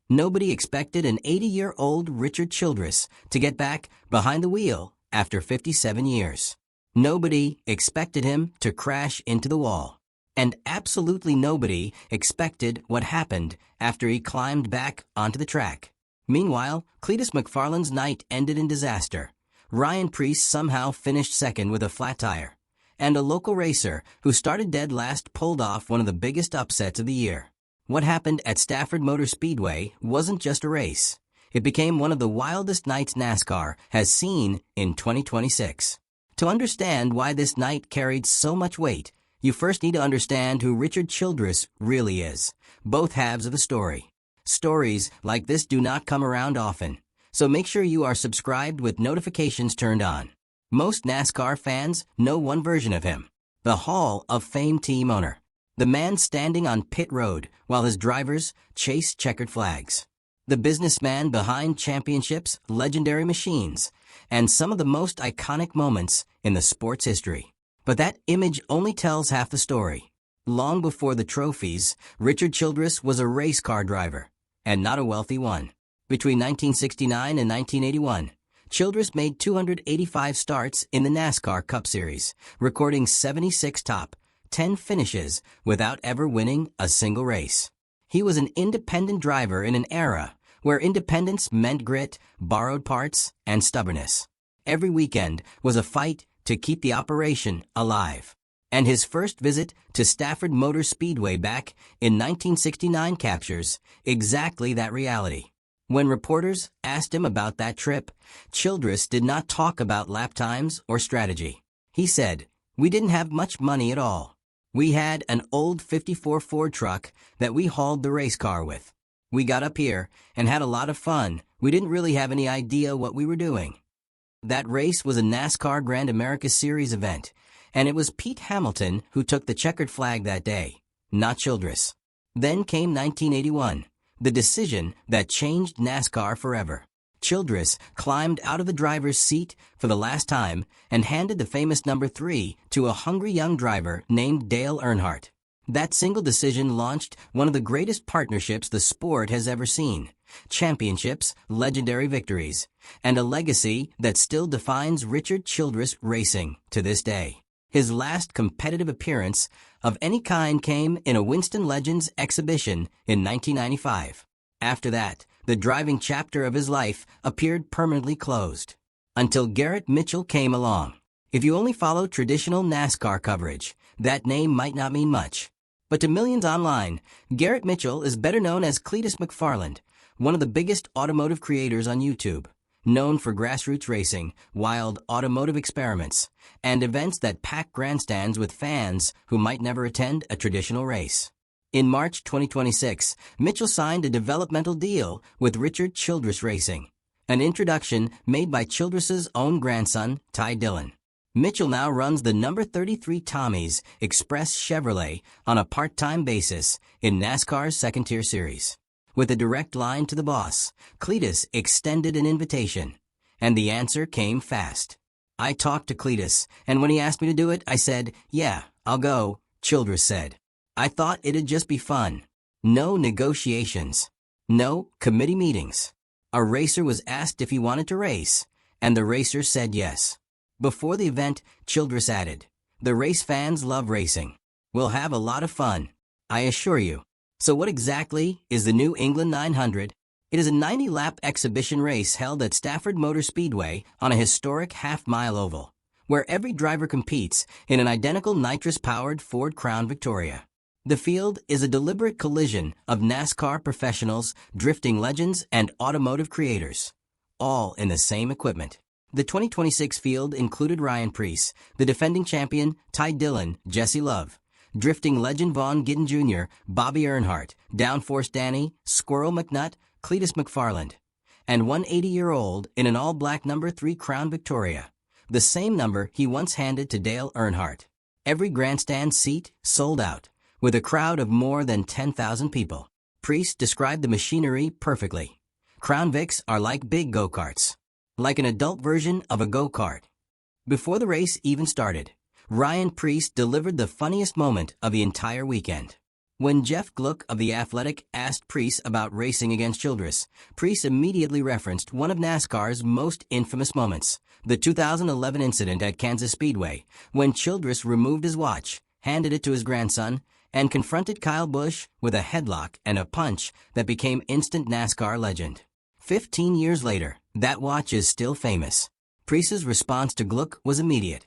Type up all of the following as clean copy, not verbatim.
Nobody expected an 80-year-old Richard Childress to get back behind the wheel after 57 years. Nobody expected him to crash into the wall. And absolutely nobody expected what happened after he climbed back onto the track. Meanwhile, Cletus McFarland's night ended in disaster. Ryan Preece somehow finished second with a flat tire. And a local racer who started dead last pulled off one of the biggest upsets of the year. What happened at Stafford Motor Speedway wasn't just a race. It became one of the wildest nights NASCAR has seen in 2026. To understand why this night carried so much weight, you first need to understand who Richard Childress really is. Both halves of the story. Stories like this do not come around often, so make sure you are subscribed with notifications turned on. Most NASCAR fans know one version of him, the Hall of Fame team owner. The man standing on pit road while his drivers chase checkered flags. The businessman behind championships, legendary machines, and some of the most iconic moments in the sport's history. But that image only tells half the story. Long before the trophies, Richard Childress was a race car driver, and not a wealthy one. Between 1969 and 1981, Childress made 285 starts in the NASCAR Cup Series, recording 76 top 10 finishes without ever winning a single race. He was an independent driver in an era where independence meant grit, borrowed parts, and stubbornness. Every weekend was a fight to keep the operation alive. And his first visit to Stafford Motor Speedway back in 1969 captures exactly that reality. When reporters asked him about that trip, Childress did not talk about lap times or strategy. He said, "We didn't have much money at all. We had an old '54 Ford truck that we hauled the race car with. We got up here and had a lot of fun. We didn't really have any idea what we were doing." That race was a NASCAR Grand America Series event, and it was Pete Hamilton who took the checkered flag that day, not Childress. Then came 1981, the decision that changed NASCAR forever. Childress climbed out of the driver's seat for the last time and handed the famous number 3 to a hungry young driver named Dale Earnhardt. That single decision launched one of the greatest partnerships the sport has ever seen. Championships, legendary victories, and a legacy that still defines Richard Childress racing to this day. His last competitive appearance of any kind came in a Winston Legends exhibition in 1995. After that, the driving chapter of his life appeared permanently closed. Until Garrett Mitchell came along. If you only follow traditional NASCAR coverage, that name might not mean much. But to millions online, Garrett Mitchell is better known as Cletus McFarland, one of the biggest automotive creators on YouTube, known for grassroots racing, wild automotive experiments, and events that pack grandstands with fans who might never attend a traditional race. In March 2026, Mitchell signed a developmental deal with Richard Childress Racing, an introduction made by Childress's own grandson, Ty Dillon. Mitchell now runs the number 33 Tommy's Express Chevrolet on a part-time basis in NASCAR's second-tier series. With a direct line to the boss, Cletus extended an invitation, and the answer came fast. I talked to Cletus, and when he asked me to do it, I said, "Yeah, I'll go," Childress said. "I thought it'd just be fun. No negotiations. No committee meetings. A racer was asked if he wanted to race, and the racer said yes." Before the event, Childress added, "The race fans love racing. We'll have a lot of fun, I assure you." So what exactly is the New England 900? It is a 90-lap exhibition race held at Stafford Motor Speedway on a historic half-mile oval, where every driver competes in an identical nitrous-powered Ford Crown Victoria. The field is a deliberate collision of NASCAR professionals, drifting legends, and automotive creators, all in the same equipment. The 2026 field included Ryan Preece, the defending champion, Ty Dillon, Jesse Love, drifting legend Vaughn Gittin Jr., Bobby Earnhardt, Downforce Danny, Squirrel McNutt, Cletus McFarland, and one 80-year-old in an all-black number 3 Crown Victoria, the same number he once handed to Dale Earnhardt. Every grandstand seat sold out, with a crowd of more than 10,000 people. Preece described the machinery perfectly. Crown Vics are like big go-karts, like an adult version of a go-kart. Before the race even started, Ryan Preece delivered the funniest moment of the entire weekend. When Jeff Gluck of The Athletic asked Preece about racing against Childress, Preece immediately referenced one of NASCAR's most infamous moments, the 2011 incident at Kansas Speedway, when Childress removed his watch, handed it to his grandson, and confronted Kyle Busch with a headlock and a punch that became instant NASCAR legend. 15 years later, that watch is still famous. Preece's response to Gluck was immediate.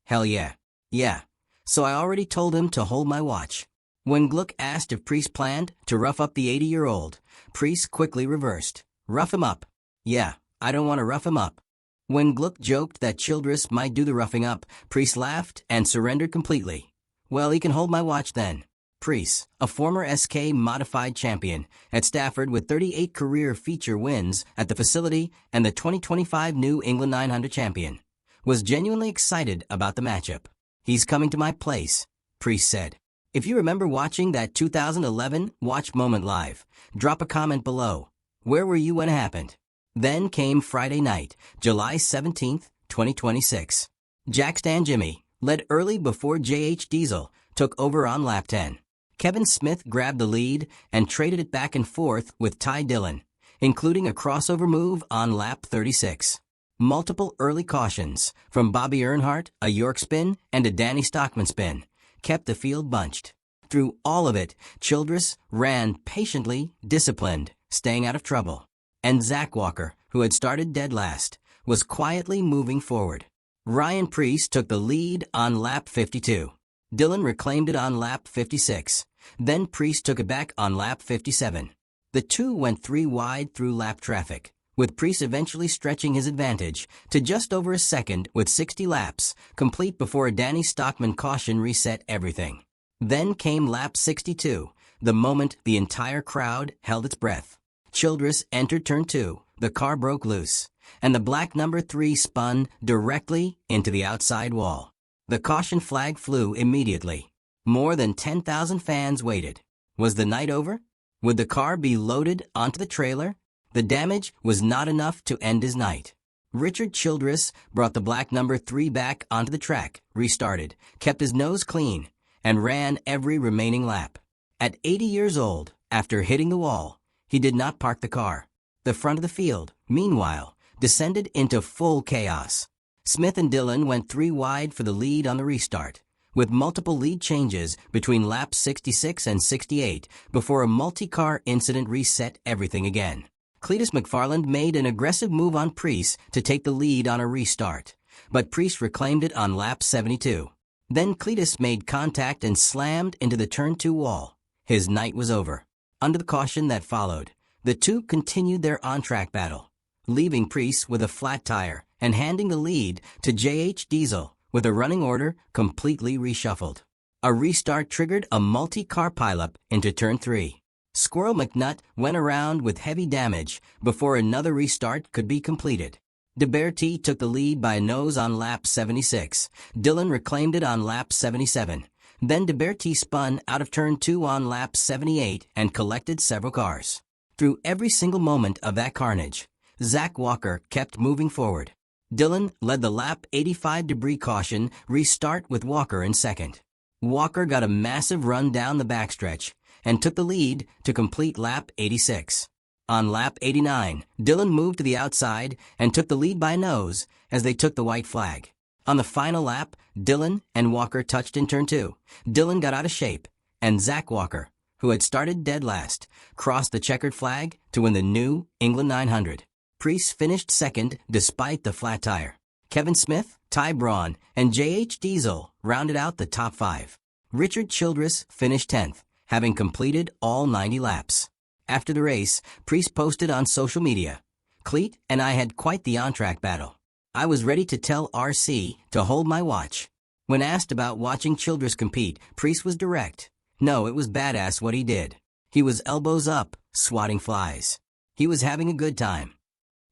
"Hell yeah. Yeah. So I already told him to hold my watch." When Gluck asked if Preece planned to rough up the 80-year-old, Preece quickly reversed. "Rough him up? Yeah, I don't want to rough him up." When Gluck joked that Childress might do the roughing up, Preece laughed and surrendered completely. "Well, he can hold my watch then." Preece, a former SK modified champion at Stafford with 38 career feature wins at the facility and the 2025 New England 900 champion, was genuinely excited about the matchup. "He's coming to my place," Preece said. If you remember watching that 2011 watch moment live, drop a comment below. Where were you when it happened? Then came Friday night, July 17th, 2026. Jack Stan Jimmy led early before J.H. Diesel took over on lap 10. Kevin Smith grabbed the lead and traded it back and forth with Ty Dillon, including a crossover move on lap 36. Multiple early cautions from Bobby Earnhardt, a York spin, and a Danny Stockman spin kept the field bunched. Through all of it, Childress ran patiently, disciplined, staying out of trouble. And Zack Walker, who had started dead last, was quietly moving forward. Ryan Preece took the lead on lap 52. Dillon reclaimed it on lap 56. Then Preece took it back on lap 57. The two went 3 wide through lap traffic, with Preece eventually stretching his advantage to just over a second with 60 laps, complete before a Danny Stockman caution reset everything. Then came lap 62, the moment the entire crowd held its breath. Childress entered turn 2, the car broke loose, and the black number 3 spun directly into the outside wall. The caution flag flew immediately. More than 10,000 fans waited. Was the night over? Would the car be loaded onto the trailer? The damage was not enough to end his night. Richard Childress brought the black number 3 back onto the track, restarted, kept his nose clean, and ran every remaining lap. At 80 years old, after hitting the wall, he did not park the car. The front of the field, meanwhile, descended into full chaos. Smith and Dillon went 3 wide for the lead on the restart, with multiple lead changes between laps 66 and 68 before a multi-car incident reset everything again. Cletus McFarland made an aggressive move on Preece to take the lead on a restart, but Preece reclaimed it on lap 72. Then Cletus made contact and slammed into the turn 2 wall. His night was over. Under the caution that followed, the two continued their on-track battle, leaving Preece with a flat tire and handing the lead to J.H. Diesel with a running order completely reshuffled. A restart triggered a multi-car pileup into turn 3. Squirrel McNutt went around with heavy damage before another restart could be completed. DeBerti took the lead by a nose on lap 76. Dillon reclaimed it on lap 77. Then DeBerti spun out of turn 2 on lap 78 and collected several cars. Through every single moment of that carnage, Zack Walker kept moving forward. Dillon led the lap 85 debris caution restart with Walker in second. Walker got a massive run down the backstretch and took the lead to complete lap 86. On lap 89, Dillon moved to the outside and took the lead by a nose as they took the white flag. On the final lap, Dillon and Walker touched in turn 2. Dillon got out of shape, and Zack Walker, who had started dead last, crossed the checkered flag to win the New England 900. Preece finished second despite the flat tire. Kevin Smith, Ty Braun, and J.H. Diesel rounded out the top 5. Richard Childress finished 10th, having completed all 90 laps. After the race, Preece posted on social media, "Cleet and I had quite the on-track battle. I was ready to tell RC to hold my watch." When asked about watching Childress compete, Preece was direct. No, it was badass what he did. He was elbows up, swatting flies. He was having a good time.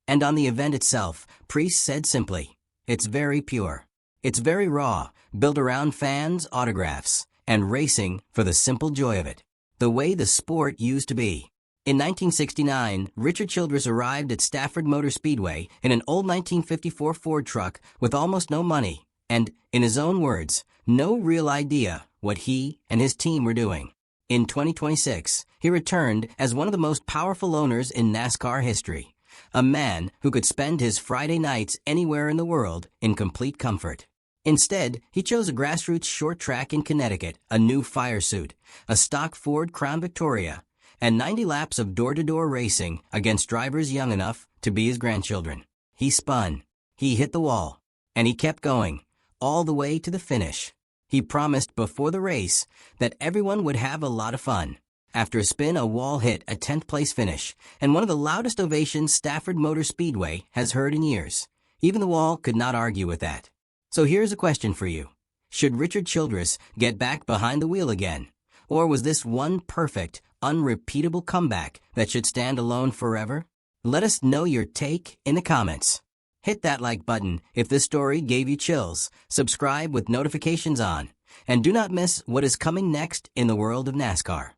And on the event itself, Preece said simply, "It's very pure. It's very raw, built around fans, autographs, and racing for the simple joy of it. The way the sport used to be." In 1969, Richard Childress arrived at Stafford Motor Speedway in an old 1954 Ford truck with almost no money and, in his own words, no real idea what he and his team were doing. In 2026, he returned as one of the most powerful owners in NASCAR history, a man who could spend his Friday nights anywhere in the world in complete comfort. Instead, he chose a grassroots short track in Connecticut, a new fire suit, a stock Ford Crown Victoria, and 90 laps of door-to-door racing against drivers young enough to be his grandchildren. He spun, he hit the wall, and he kept going, all the way to the finish. He promised before the race that everyone would have a lot of fun. After a spin, a wall hit a 10th place finish, and one of the loudest ovations Stafford Motor Speedway has heard in years. Even the wall could not argue with that. So here's a question for you. Should Richard Childress get back behind the wheel again? Or was this one perfect, unrepeatable comeback that should stand alone forever? Let us know your take in the comments. Hit that like button if this story gave you chills, subscribe with notifications on, and do not miss what is coming next in the world of NASCAR.